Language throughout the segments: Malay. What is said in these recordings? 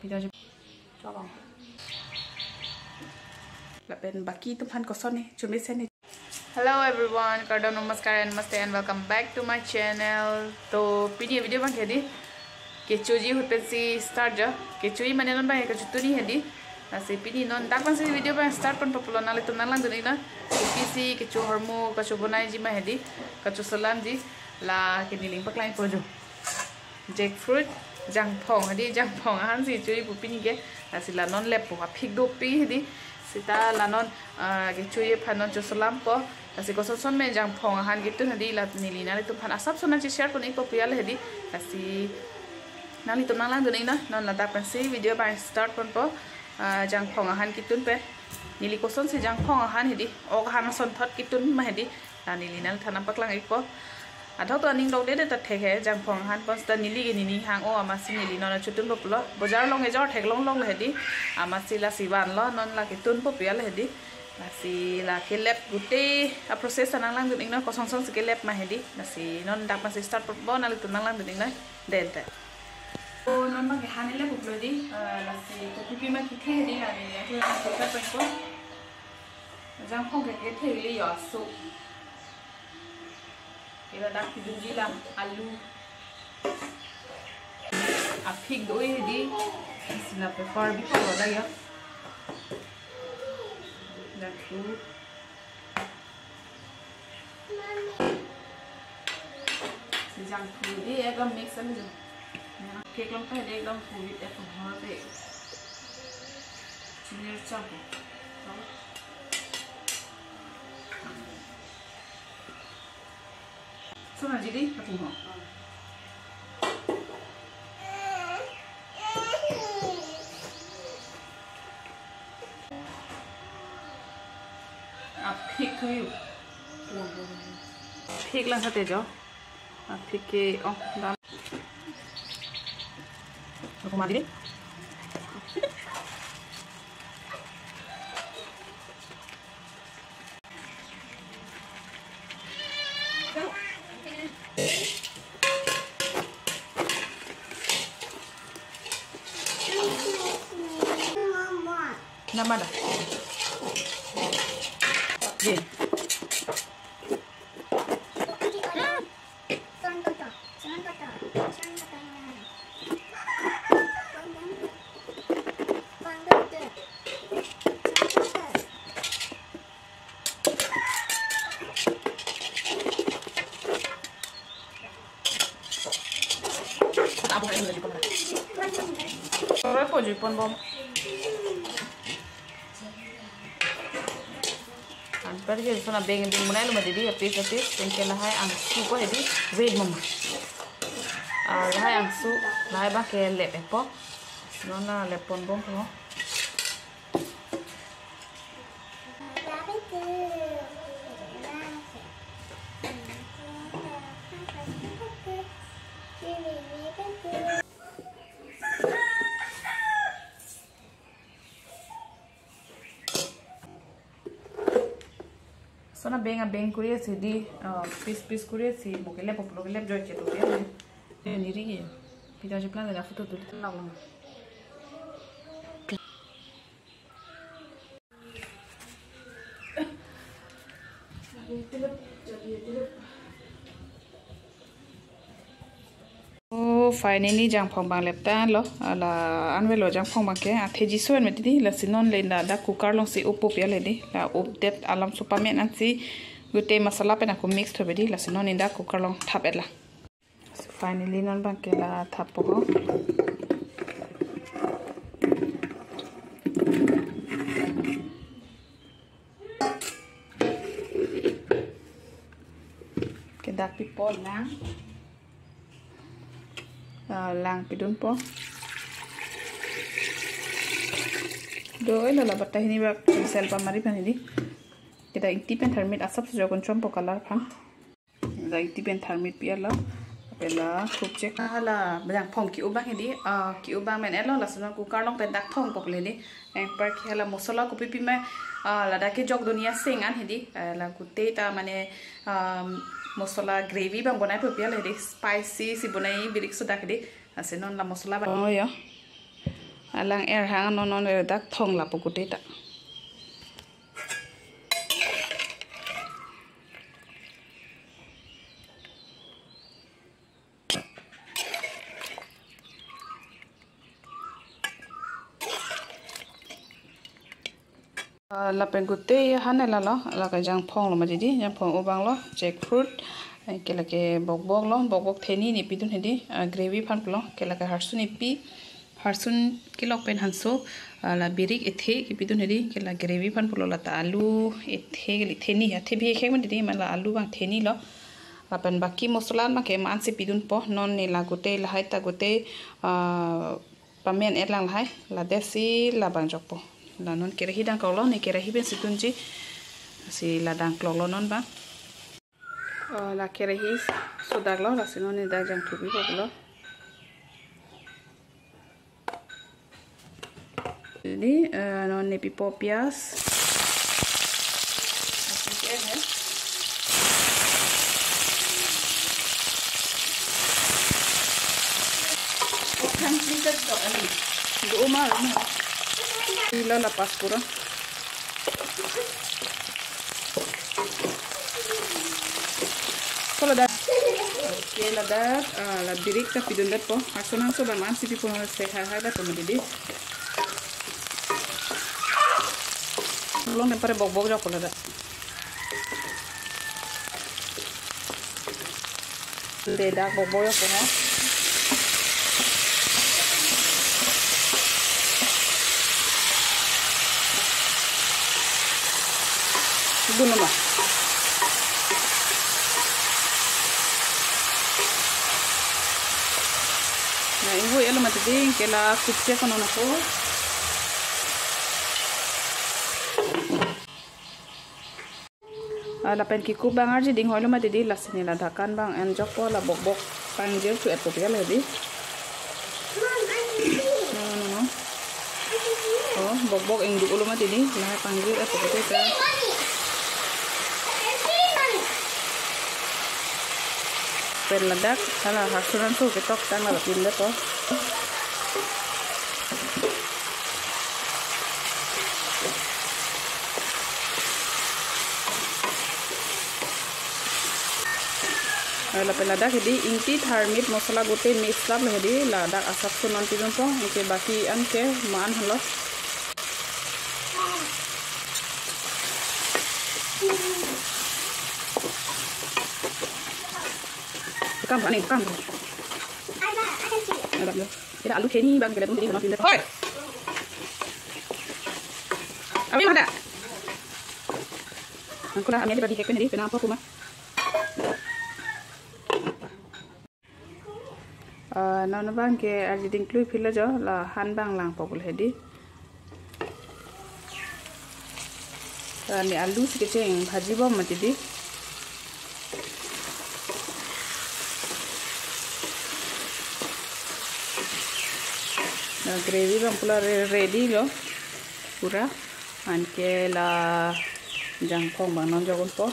video cho vào là bên baki tum han koson ni chumi sen ni. Hello everyone, Kardo namaskar and namaste and welcome back to my channel. To video bang hedi kechuji hutpensi start ja kechuji mane non bang kechutuni hedi nasi pidi non dak bang si video bang start pon popular nale tum nalang duni na pisi kechu hormo kechu bonai ji ma hedi kechu salam ji la keniling paklain pojo jackfruit jang phong hedi jang phong han si chui pu pini ke nasi la non lep pu phik do pi hedi sita la non kechu phanon chu salam po nasi ko son men jang phong han gitu hedi la nili na tu phan asap sona chi share kon ik popular hedi nasi nali tu nalang duni na non la dak si video bang start pon po jang phong han kitun pe nili ko son si jang phong han hedi ok han son thot kitun ma hedi la nili na thanam paklang ik po adho to ning dog de ta theke jang phong han pos ta nili ge nini hang o ama si nili non chutun popular bazar long e jor thek long long hedi ama si la siwan lo non la kitun popular hedi nasi la kelep gute a process nang lang ding na ko song song si kelep ma hedi nasi non dak ma si start po na litun nang lang ding na den ta o non ma ge hanile popular di nasi ko pipi ma ki hedi la ni ya ko ta pa ko jang phong ge the li yo su kita dak tidunji lah alu apik doi di sila prepare bi ko da ya dak tu sejang tu di ekdom mix aja ya cake long pe ekdom fluid et ho pe chini chap so na jadi aku mau apik tu apik lang sa tejo apik ke oh dan aku mau jadi nama dah. Ye. Apa yang lagi pun? Berapa jepon bom? Pergi sana beng munai lu mati dia apis tengke lahai angsu ko hedi wait mama lahai angsu lahai ba ke lep po nona lepon bom ko so na beng kuria si di pis kuria si mokele populogele joy chetu dia ni ri pida je plan de la foto tout la long finally jang phong bang lepta lo la anwelo jang phong bang ke atheji soen metidi la sinon le da cooker long si upo pia le di la update alam supamen an si gute masala pe na ko mix thobe di la sinon inda cooker long thap etla finally non bang ke la thap po ke dak pi po lang pidun po doi la batta hini ba sel pa mari pani di kita ikti pen thermit asap se jokon chom po color phang da ikti pen thermit pi ala pela khup check hala bang phong ki ubang hedi ki ubang men elo la sunan cooker long pen dak phong po le di en par ki hala masala ko pipi me la da ke jok dunia sing an hedi la kutte ta mane masala gravy bang bonai po pial hedi spicy si bonai birik sudah hedi asenon la masala ba oh ya alang air hang non dak thong la pokute ta la pengute han la lo la ka jang phong lo ma di jang phong obang lo jackfruit ke la ke bok lo bok theni ni pidun hedi gravy phan lo ke la ka harsun ipi harsun ke lok pen hanso la birik ethe ke pidun hedi ke la gravy phan pulo la ta alu ethe ke theni ha the bi khek ma di ma la alu bang theni lo la pen baki mosla ma ke man se pidun po non ni la gote la hai ta gote pamen et lang hai la desi la bang jok po la non kira hidang kalau nih kira hiben situnji si ladang klolo non bang la kira his sudah lo la sino nih dah jang tubi kok lo jadi non nih pipo pias kan kita kok ini rumah Ila la paspura. Kalau dah, oke la dah, la birik tapi dundat po. Harusnya so berman sih po sehat dah pemudi. Belum nempel bok jauh kalau dah. Dah bok jauh po. Bunuh mah. Nah, ini ya lo mati ding, kela kupce kono nako. La pen ki kup bang arji ding hoi lo mati di las ni la dhakan bang enjok po la bok panggil tu et popia le di. No. Oh, bok ing du lo mati di, la panggil et popia. Peladak, salah hasuran tuh ketok tanah lapin deh toh. La peladak jadi inti tharmit masala gote mix lab jadi ladak asap tuh nanti tuh oke baki an ke maan halo. Kam ani kam. Ada belum? Tidak alu keni bang kita tunggu di mana? Hoi. Abi mana? Aku lah ambil bagi kek ni, kenapa aku mah? Nona bang ke aji dingklui pila jo la han bang lang popul hedi. Ni alu sikit bhaji bom mati di. Gravy bang pula ready lo pura anke la jangkong bang non jogon po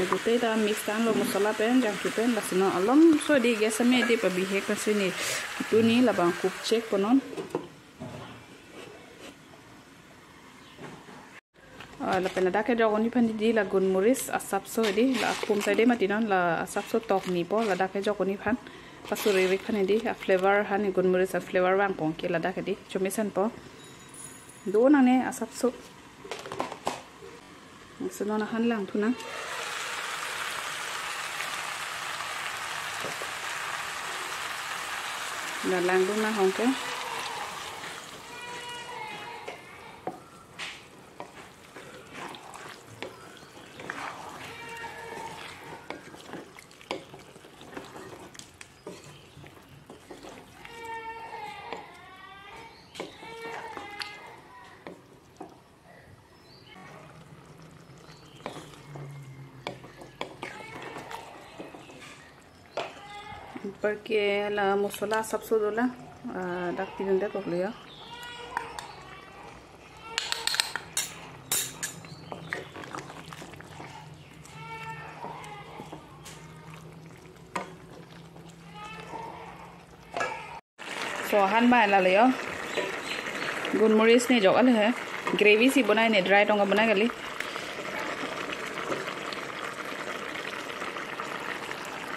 Gute da mix kan lo masala pen jang pen la sino alom so di gas me di pa bihe ka sini itu ni la bang cook check konon la pen da ke jogon ni pen di la gun muris asap so di la pum sai de matinon la asap so tok ni po la da ke jogon ni phan pasuri rik phan di a flavor han gun muris a flavor bang pong ke la da ke di chomisan po do na ne asap so sino na han lang thuna là lang đúng là không cái porque la mosola sabsodola dak tidunde kokliya. So han ba la liyo. Gun moris ne jok ale hai. Gravy si banai ne dry tonga banai kali.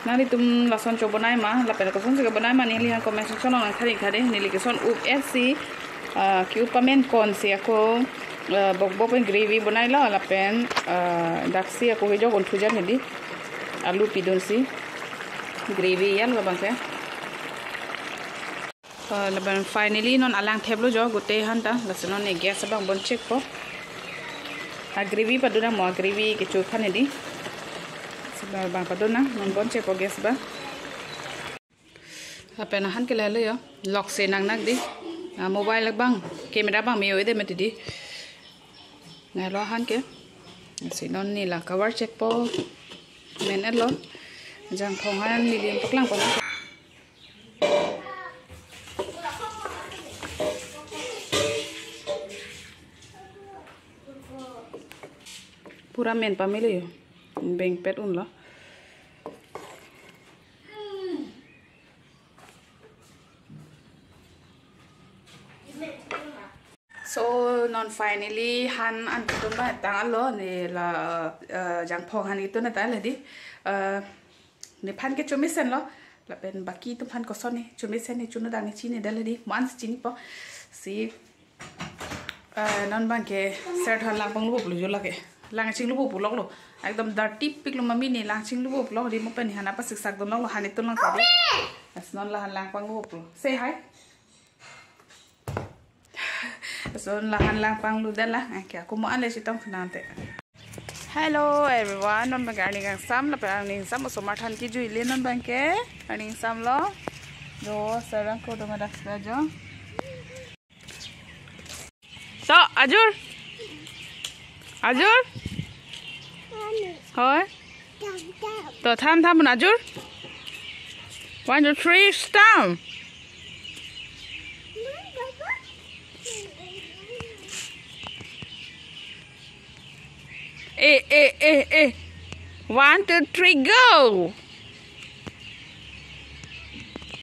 Nari tum lason cho banai ma, la pera kason juga banai ma nili han comment section on khari khari nili kason up FC ki upamen kon si ako bok bok pen gravy banai la pen daksi ako hejo kon thujan hedi alu pidon si gravy yan ba bangke. Laban finally non alang theblo jo gote hanta lason ne gas bang bon check po. Gravy paduna mo gravy ke chu khane di. Bang padona non bon check po gas ba. Apa nahan ke lele yo lock se nang nak di. Mobile bang camera bang me ode meti di. Ngai lo han ke. Si non ni la cover check po. Men at lo. Jang thong han ni dim paklang po. Pura men pamili yo. Beng pet un lo. So non finally han an tu ba tang lo ne la jang phong han itu na ta le di ne phan ke chumi sen lo la pen baki tu phan ko son ni chumi sen ni chunu dang ni chi ne dal di man chi ni po si non bang ke set han lang pang lu lu jo la ke lang ching lu bu lok lo ekdom dirty pik lu mami ni lang ching lu bu lok di mo pen han apa sik sak don lo han itu lang ka di as non la han lang pang lu say hi. So lahan lang pang ludala kaya kumuan le sitong finante. Hello everyone, non bagani kang sam la parang sam so marthan ki ju ile non bangke aning sam lo do sarang ko do madak sajo. So Ajur hoy to tham tham Ajur 1 2 3 stamp. Eh. 1 2 3 go.